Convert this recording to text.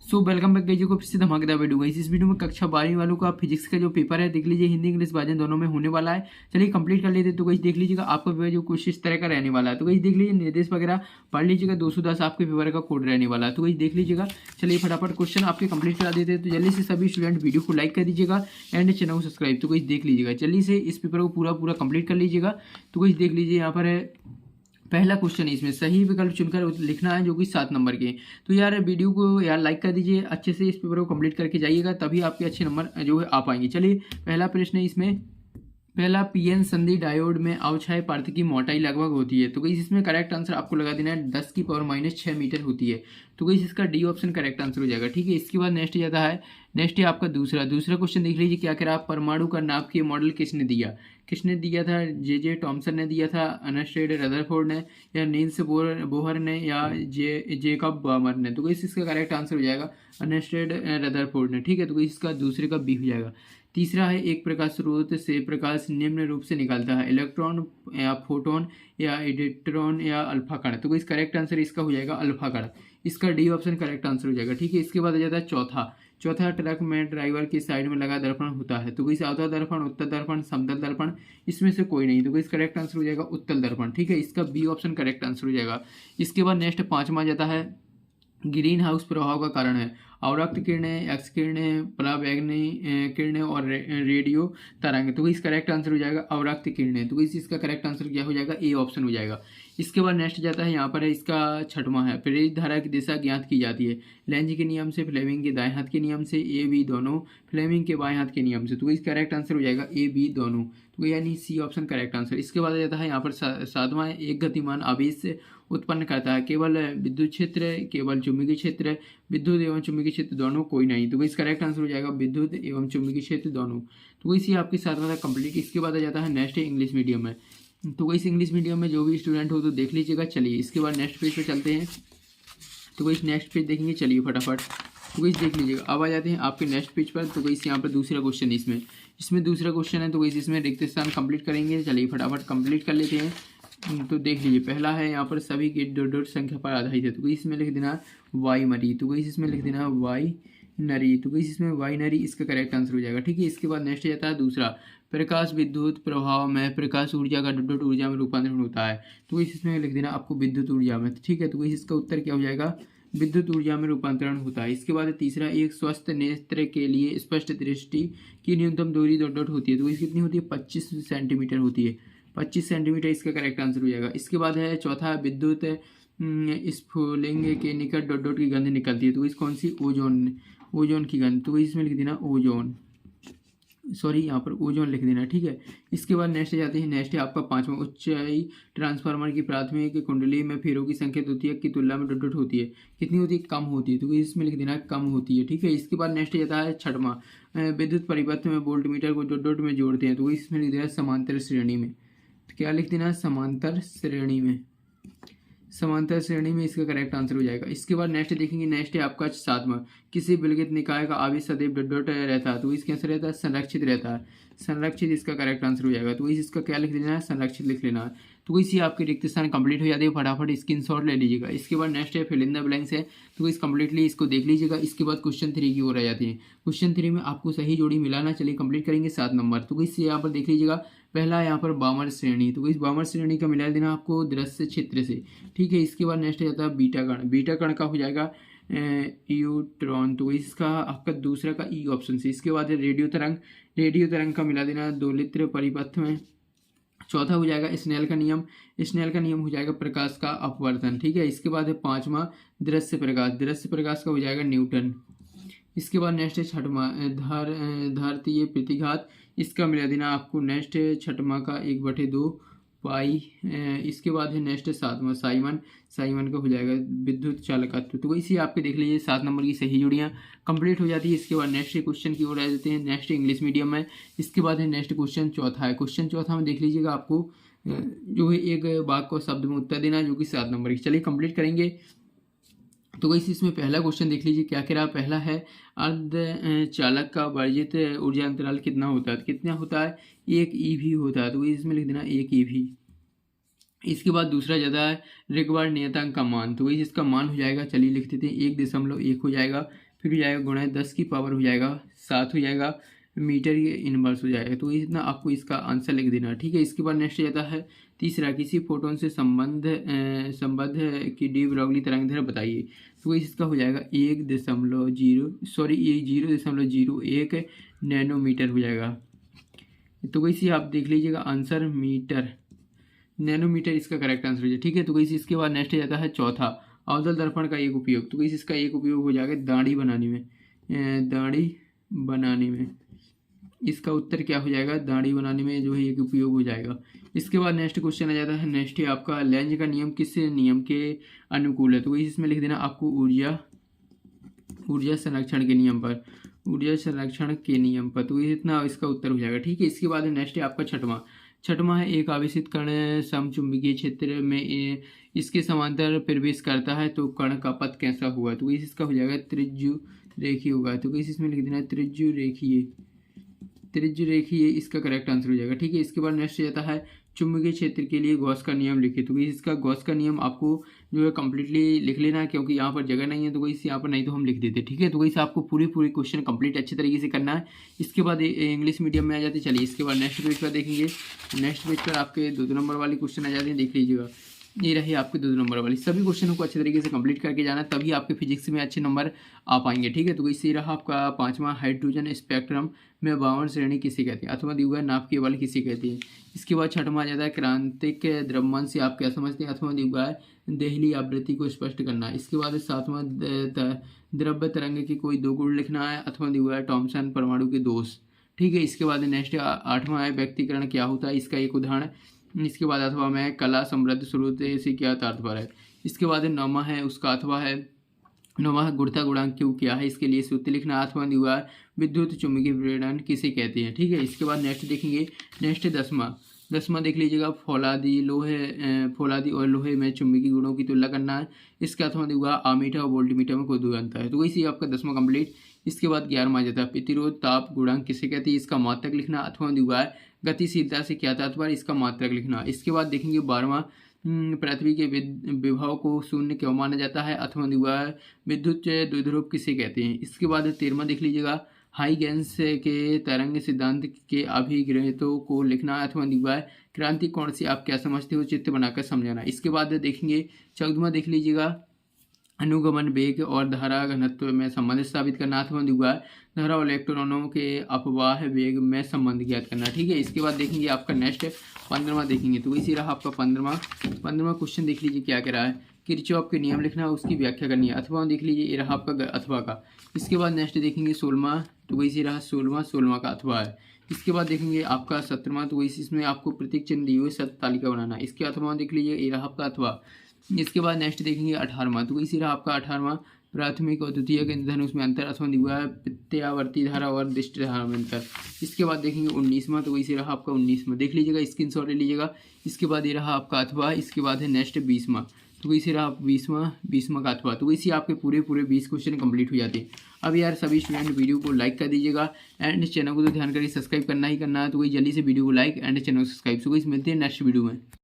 So welcome back guys को फिर से धमाकेदार वीडियो गाइस। इस वीडियो में कक्षा 12वीं वालों का फिजिक्स का जो पेपर है देख लीजिए, हिंदी इंग्लिश भाजन दोनों में होने वाला है। चलिए कंप्लीट कर लेते। तो गाइस देख लीजिएगा आपका पेपर जो कुछ इस तरह का रहने वाला है। तो गाइस देख लीजिए निर्देश वगैरह पढ़ लीजिएगा, 210 आपके पेपर का कोड रहने वाला है। तो गाइस देख लीजिएगा। चलिए फटाफट क्वेश्चन आपके कंप्लीट करा देते हैं। तो जल्दी से सभी स्टूडेंट वीडियो को लाइक कर दीजिएगा एंड चैनल को सब्सक्राइब। तो गाइस देख लीजिएगा, जल्दी से इस पेपर को पूरा कंप्लीट कर लीजिएगा। तो गाइस देख लीजिए यहाँ पर है पहला क्वेश्चन, इसमें सही विकल्प चुनकर लिखना है जो कि 7 नंबर के। तो यार वीडियो को यार लाइक कर दीजिए, अच्छे से इस पेपर को कंप्लीट करके जाइएगा, तभी आपके अच्छे नंबर जो है आ पाएंगे। चलिए पहला प्रश्न है इसमें, पहला पीएन संधि डायोड में अवक्षय पदार्थ की मोटाई लगभग होती है। तो गाइस इसमें करेक्ट आंसर आपको लगा देना है 10 की पावर -6 मीटर होती है। तो गाइस इसका डी ऑप्शन करेक्ट आंसर हो जाएगा। ठीक है, इसके बाद नेक्स्ट जाता है, नेक्स्ट है आपका दूसरा क्वेश्चन देख लीजिए क्या कह रहा है। परमाणु का नाभिक के मॉडल किसने दिया था? जे टॉमसन ने दिया था, अर्नेस्ट रदरफोर्ड ने, या नील्स बोहर ने, या जेकब बामर ने। तो गाइस इसका करेक्ट आंसर हो जाएगा अर्नेस्ट रदरफोर्ड ने। ठीक है, तो गाइस इसका दूसरे का बी हो जाएगा। तीसरा है, एक प्रकाश स्रोत से प्रकाश निम्न रूप से निकलता है, इलेक्ट्रॉन या फोटोन या इलेक्ट्रॉन या अल्फा कण। तो इस करेक्ट आंसर इसका हो जाएगा अल्फा कण। इसका डी ऑप्शन करेक्ट आंसर हो जाएगा। ठीक है, इसके बाद आ जाता है चौथा ट्रक में ड्राइवर की साइड में लगा दर्पण होता है। तो कोई अवतल दर्पण, उत्तल दर्पण, समतल दर्पण, इसमें से कोई नहीं। तो इस करेक्ट आंसर हो जाएगा उत्तल दर्पण। ठीक है, इसका बी ऑप्शन करेक्ट आंसर हो जाएगा। इसके बाद नेक्स्ट 5वां जाता है, ग्रीन हाउस प्रभाव का कारण है अवरक्त किरणें, एक्स किरणें, पराबैंगनी किरणें और रेडियो तरंग। तो इस करेक्ट आंसर हो जाएगा अवरक्त किरणें। तो इसका करेक्ट आंसर क्या हो जाएगा? ए ऑप्शन हो जाएगा। इसके बाद नेक्स्ट जाता है, यहाँ पर है इसका 6वां है, प्रेरित धारा की दिशा ज्ञात की जाती है लेंज के नियम से, फ्लेमिंग के दाएं हाथ के नियम से, ए बी दोनों, फ्लेमिंग के बाएं हाथ के नियम से। तो इस करेक्ट आंसर हो जाएगा ए बी दोनों। तो यानी सी ऑप्शन करेक्ट आंसर। इसके बाद जाता है यहाँ पर 7वां, एक गतिमान आवेश उत्पन्न करता है केवल विद्युत क्षेत्र, केवल चुंबकीय क्षेत्र, विद्युत एवं चुंबकीय क्षेत्र दोनों, कोई नहीं। तो इस करेक्ट आंसर हो जाएगा विद्युत एवं चुंबकीय क्षेत्र दोनों। तो इसी आपके 7वां था कंप्लीट। इसके बाद आ जाता है नेक्स्ट इंग्लिश मीडियम में। तो इस इंग्लिश मीडियम में जो भी स्टूडेंट हो तो देख लीजिएगा। चलिए इसके बाद नेक्स्ट पेज पे चलते हैं। तो इस नेक्स्ट पेज देखेंगे, चलिए फटाफट। तो इस देख लीजिएगा, अब आ जाते हैं आपके नेक्स्ट पेज पर। तो इस यहाँ पर दूसरा क्वेश्चन इसमें दूसरा क्वेश्चन है। तो इसमें रिक्त स्थान कंप्लीट करेंगे। चलिए फटाफट कंप्लीट कर लेते हैं। तो देख लीजिए, पहला है यहाँ पर सभी के डॉट संख्या पर आधारित है। तो इसमें लिख देना वाई मरी। तो इसमें लिख देना वाई नरी। तो इसमें वाई नरी इसका करेक्ट आंसर हो जाएगा। ठीक है, इसके बाद नेक्स्ट जाता है दूसरा, प्रकाश विद्युत प्रभाव में प्रकाश ऊर्जा का डॉट ऊर्जा में रूपांतरण होता है। तो इसमें लिख देना आपको विद्युत ऊर्जा में। ठीक है, तो इसका उत्तर क्या हो जाएगा? विद्युत ऊर्जा में रूपांतरण होता है। इसके बाद तीसरा, एक स्वस्थ नेत्र के लिए स्पष्ट दृष्टि की न्यूनतम दूरी डॉट होती है। तो इस कितनी होती है? 25 सेंटीमीटर होती है। 25 सेंटीमीटर इसका करेक्ट आंसर हो जाएगा। इसके बाद है चौथा, विद्युत स्फुलिंग के निकट डॉट की गंध निकलती है। तो इस कौन सी? ओजोन की गंध। तो इसमें लिख देना ओजोन, सॉरी यहाँ पर ओजोन लिख देना। ठीक है, इसके बाद नेक्स्ट जाते हैं, नेक्स्ट है आपका 5वां, ऊंचाई ट्रांसफार्मर की प्राथमिक कुंडली में फेरों की संख्या द्वितीयक की तुलना में डॉट होती है। कितनी होती है? कम होती है। तो इसमें लिख देना कम होती है। ठीक है, इसके बाद नेक्स्ट जाता है 6वां, विद्युत परिपथ में वोल्ट मीटर को डॉट में जोड़ते हैं। तो इसमें लिख देना समांतर श्रेणी में। तो क्या लिख देना? समांतर श्रेणी में। समांतर श्रेणी में इसका करेक्ट आंसर हो जाएगा। इसके बाद नेक्स्ट देखेंगे, नेक्स्ट है आपका 7वां, किसी विलगित निकाय का आवेश सदैव डॉट रहता है। तो इसके आंसर रहता है संरक्षित रहता है। संरक्षित इसका करेक्ट आंसर हो जाएगा। तो इसका क्या लिख लेना है? संरक्षित लिख लेना है। तो इसी आपके रिक्त स्थान कंप्लीट हो जाते हैं, फटाफट स्क्रीनशॉट ले लीजिएगा। इसके बाद नेक्स्ट है फिल इन द ब्लैंक्स है। तो इस कंप्लीटली इसको देख लीजिएगा। इसके बाद क्वेश्चन 3 की ओर आ जाती है। क्वेश्चन 3 में आपको सही जोड़ी मिलाना। चलिए कंप्लीट करेंगे 7 नंबर। तो इससे यहाँ पर देख लीजिएगा, पहला यहाँ पर वामन श्रेणी। तो इस वामन श्रेणी का मिला देना आपको दृश्य क्षेत्र से। ठीक है, इसके बाद नेक्स्ट जाता है बीटा कण। बीटा कण का हो जाएगा न्यूट्रॉन। तो इसका आपका दूसरा का ई ऑप्शन से। इसके बाद है रेडियो तरंग। रेडियो तरंग का मिला देना दोलित्र परिपथ में। चौथा हो जाएगा स्नेल का नियम। स्नेल का नियम हो जाएगा प्रकाश का अपवर्तन। ठीक है, इसके बाद है 5वां, दृश्य प्रकाश। दृश्य प्रकाश का हो जाएगा न्यूटन। इसके बाद नेक्स्ट है 6वां, धारतीय प्रतिघात। इसका मिला देना आपको नेक्स्ट 6वां का 1/2 पाई। इसके बाद है नेक्स्ट 7वां, साइमन का हो जाएगा विद्युत चालकत्व। तो इसी आपके देख लीजिए 7 नंबर की सही जोड़ियाँ कंप्लीट हो जाती है। इसके बाद नेक्स्ट क्वेश्चन की ओर आ जाते हैं, नेक्स्ट इंग्लिश मीडियम में। इसके बाद है नेक्स्ट क्वेश्चन चौथा है। क्वेश्चन चौथा में देख लीजिएगा, आपको जो है एक वाक्य को शब्द में उत्तर देना, जो कि 7 नंबर की। चलिए कंप्लीट करेंगे। तो वैसे इसमें पहला क्वेश्चन देख लीजिए क्या कह रहा है। पहला है, अर्ध चालक का वर्जित ऊर्जा अंतराल कितना होता है? कितना होता है? 1 EV होता है। तो इसमें लिख देना 1 EV। इसके बाद दूसरा जाता है रिक्वायर्ड नियतांक का मान। तो इसका मान हो जाएगा, चलिए लिख देते हैं 1.1 हो जाएगा। फिर हो जाएगा गुणा 10 की पावर हो जाएगा 7 हो जाएगा, मीटर ये इनवर्स हो जाएगा। तो इतना आपको इसका आंसर लिख देना, ठीक है। इसके बाद नेक्स्ट जाता है तीसरा, किसी फोटोन से संबद्ध की डी ब्रॉगली तरंग बताइए। तो इसका हो जाएगा 0.01 नैनोमीटर हो जाएगा। तो वैसे आप देख लीजिएगा आंसर मीटर, नैनोमीटर इसका करेक्ट आंसर हो जाए, ठीक है। तो वैसे इसके बाद नेक्स्ट जाता है चौथा, अवतल दर्पण का एक उपयोग। तो वैसे इसका एक उपयोग हो जाएगा दाढ़ी बनाने में, इसका उत्तर क्या हो जाएगा, दाढ़ी बनाने में जो है एक उपयोग हो जाएगा। इसके बाद नेक्स्ट क्वेश्चन आ जाता है, नेक्स्ट है आपका लेंज का नियम किस नियम के अनुकूल है। तो वही इसमें लिख देना आपको ऊर्जा संरक्षण के नियम पर, तो ये इतना इसका उत्तर हो जाएगा, ठीक है। इसके बाद नेक्स्ट है आपका छठवां है, एक आवेशित कण समचुंबकीय क्षेत्र में इसके समांतर प्रवेश करता है तो कण का पथ कैसा हुआ। तो इसका हो जाएगा त्रिज्यु रेखीय होगा। तो इसमें लिख देना त्रिज्यु रेखीय इसका करेक्ट आंसर हो जाएगा, ठीक है। इसके बाद नेक्स्ट जाता है चुंबकीय क्षेत्र के लिए गॉस का नियम लिखिए। तो इसका गॉस का नियम आपको जो है कंप्लीटली लिख लेना है, क्योंकि यहाँ पर जगह नहीं है तो वही यहाँ पर नहीं तो हम लिख देते, ठीक है। तो वही से आपको पूरी क्वेश्चन कंप्लीट अच्छे तरीके से करना है। इसके बाद इंग्लिश मीडियम में आ जाते, चलिए इसके बाद नेक्स्ट पेज पर देखेंगे। नेक्स्ट पेज पर आपके 2 नंबर वाली क्वेश्चन आ जाते हैं, देख लीजिएगा। ये रही आपके 2 नंबर वाली, सभी क्वेश्चनों को अच्छे तरीके से कंप्लीट करके जाना, तभी आपके फिजिक्स में अच्छे नंबर आ पाएंगे, ठीक है। तो इससे रहा आपका पांचवा, हाइड्रोजन स्पेक्ट्रम में 52 श्रेणी किसे कहते हैं, अथवा दी हुआ नाभिकीय बल किसे कहते हैं। इसके बाद छठवां आ जाता है क्रांतिक द्रव्यमान से आप क्या समझते हैं, अथवा दी हुआ है देहली आवृत्ति को स्पष्ट करना। इसके बाद सातवां द्रव्य तरंग के कोई 2 गुण लिखना है, अथवा दी हुआ है थॉमसन परमाणु के दोष, ठीक है। इसके बाद नेक्स्ट आठवां है व्यक्तिकरण क्या होता है, इसका एक उदाहरण। इसके बाद अथवा में कला समृद्ध स्रोत से क्या तात्पर्य है। इसके बाद नौवां है उसका अथवा है, नौवां गुरुत्वा गुणांक क्यों क्या है, इसके लिए सूत्र लिखना। अथवा दिया विद्युत चुंबकीय प्रेरण किसे कहते हैं, ठीक है। इसके बाद नेक्स्ट देखेंगे, नेक्स्ट दसवां देख लीजिएगा, फौलादी और लोहे में चुंबकीय गुणों की तुलना करना है। इसका अथवा दिया आमीटर और वोल्टमीटर में कोई दूर अंतर है। तो वैसे आपका 10वां कंप्लीट। इसके बाद 11वां आ जाता है प्रतिरोध ताप गुणांक किसे कहते हैं, इसका मात्रक लिखना। अथवा दिया गतिशीलता से क्या तात्पर्य, इसका मात्रक लिखना। इसके बाद देखेंगे 12वां, पृथ्वी के विभव को शून्य क्यों माना जाता है, अथवा दिया विद्युत द्विध्रुव किसे कहते हैं। इसके बाद 13वां देख लीजिएगा, हाइगेंस के तरंग सिद्धांत के अभिग्रहितों को लिखना। अथवा दिया क्रांति कोण से आप क्या समझते हो, चित्र बनाकर समझाना। इसके बाद देखेंगे 14वां देख लीजिएगा, अनुगमन वेग और धारा घनत्व में संबंध साबित करना। अथवा दिया धारा और इलेक्ट्रॉनों के अपवाह वेग में संबंध ज्ञात करना, ठीक है। इसके बाद देखेंगे आपका नेक्स्ट 15वां देखेंगे। तो इसी रहा आपका 15वां क्वेश्चन देख लीजिए क्या कह रहा है, किरचॉफ के नियम लिखना, उसकी व्याख्या करनी है। अथवा देख लीजिए ये रहा आपका अथवा का। इसके बाद नेक्स्ट देखेंगे 16वां, तो वैसे रहा 16वां का अथवा है। इसके बाद देखेंगे आपका 17वां, तो वैसे इसमें आपको प्रतीक चिन्ह दिए हुए सत्य तालिका बनाना है। इसके अथवा देख लीजिए ये रहा आपका अथवा। इसके बाद नेक्स्ट देखेंगे 18वां, तो इसी रहा आपका 18वां, प्राथमिक और द्वितीय के धनुष में अंतर। अथवा दिया है प्रत्यावर्ती धारा और दिष्ट धारा में अंतर। इसके बाद देखेंगे 19वां, तो वैसे रहा आपका 19वां, देख लीजिएगा स्क्रीनशॉट ले लीजिएगा। इसके बाद ये रहा आपका अथवा। इसके बाद है नेक्स्ट 20वां, तो वैसे रहा 20वां का अथवा। तो वैसे आपके पूरे 20 क्वेश्चन कंप्लीट हो जाते हैं। अब यार सभी स्टूडेंट वीडियो को लाइक कर दीजिएगा एंड चैनल को तो ध्यान करिए सब्सक्राइब करना ही करना है। तो वही जल्दी से वीडियो को लाइक एंड चैनल को सब्सक्राइब। सो गाइस मिलते हैं नेक्स्ट वीडियो में।